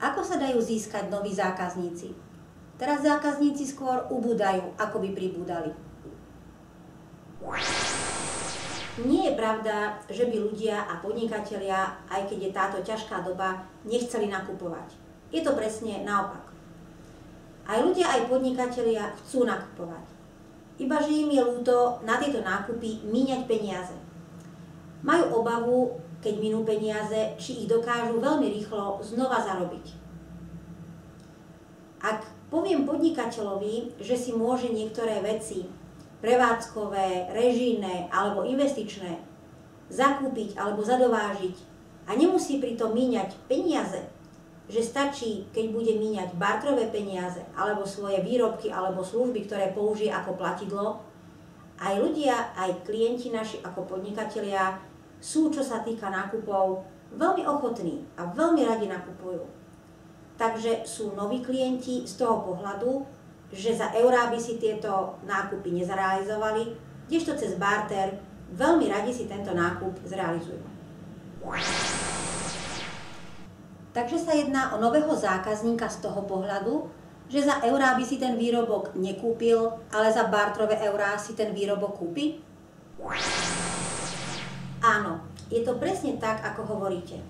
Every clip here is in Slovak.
Ako sa dajú získať noví zákazníci? Teraz zákazníci skôr ubúdajú, ako by pribúdali. Nie je pravda, že by ľudia a podnikatelia, aj keď je táto ťažká doba, nechceli nakupovať. Je to presne naopak. Aj ľudia, aj podnikatelia chcú nakupovať. Iba že im je ľúto na tieto nákupy míňať peniaze. Majú obavu, keď minú peniaze, či ich dokážu veľmi rýchlo znova zarobiť. Ak poviem podnikateľovi, že si môže niektoré veci, prevádzkové, režijné alebo investičné, zakúpiť alebo zadovážiť a nemusí pritom míňať peniaze, že stačí, keď bude míňať bartrové peniaze alebo svoje výrobky alebo služby, ktoré použije ako platidlo, aj ľudia, aj klienti naši ako podnikatelia sú, čo sa týka nákupov, veľmi ochotní a veľmi radi nakupujú. Takže sú noví klienti z toho pohľadu, že za eurá by si tieto nákupy nezrealizovali, kdežto cez barter veľmi radi si tento nákup zrealizujú. Takže sa jedná o nového zákazníka z toho pohľadu, že za eurá by si ten výrobok nekúpil, ale za bartrové eurá si ten výrobok kúpi? Áno, je to presne tak, ako hovoríte.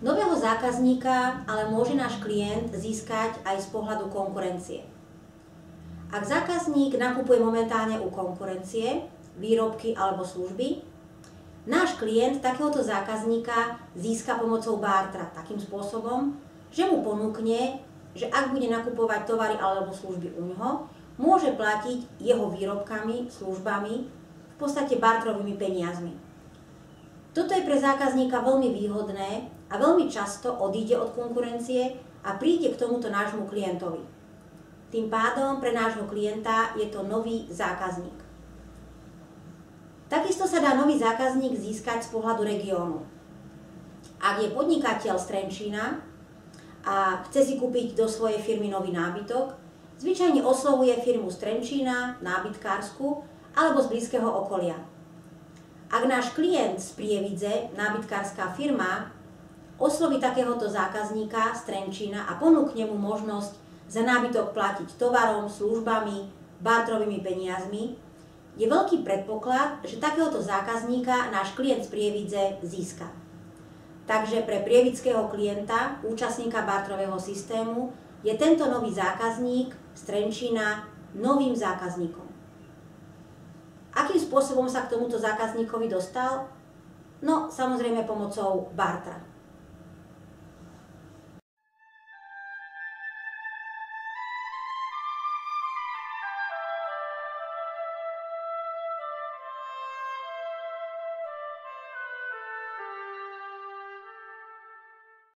Nového zákazníka ale môže náš klient získať aj z pohľadu konkurencie. Ak zákazník nakupuje momentálne u konkurencie, výrobky alebo služby, náš klient takéhoto zákazníka získa pomocou bartra takým spôsobom, že mu ponúkne, že ak bude nakupovať tovary alebo služby u ňoho, môže platiť jeho výrobkami, službami, v podstate bartrovými peniazmi. Toto je pre zákazníka veľmi výhodné a veľmi často odíde od konkurencie a príde k tomuto nášmu klientovi. Tým pádom pre nášho klienta je to nový zákazník. Takisto sa dá nový zákazník získať z pohľadu regiónu. Ak je podnikateľ z Trenčína a chce si kúpiť do svojej firmy nový nábytok, zvyčajne oslovuje firmu z Trenčína, nábytkársku alebo z blízkeho okolia. Ak náš klient z Prievidze, nábytkárska firma, osloví takéhoto zákazníka z Trenčína a ponúkne mu možnosť za nábytok platiť tovarom, službami, bartrovými peniazmi, je veľký predpoklad, že takéhoto zákazníka náš klient z Prievidze získa. Takže pre prievidského klienta, účastníka bartrového systému, je tento nový zákazník z Trenčína novým zákazníkom. Akým spôsobom sa k tomuto zákazníkovi dostal? No, samozrejme pomocou bartra.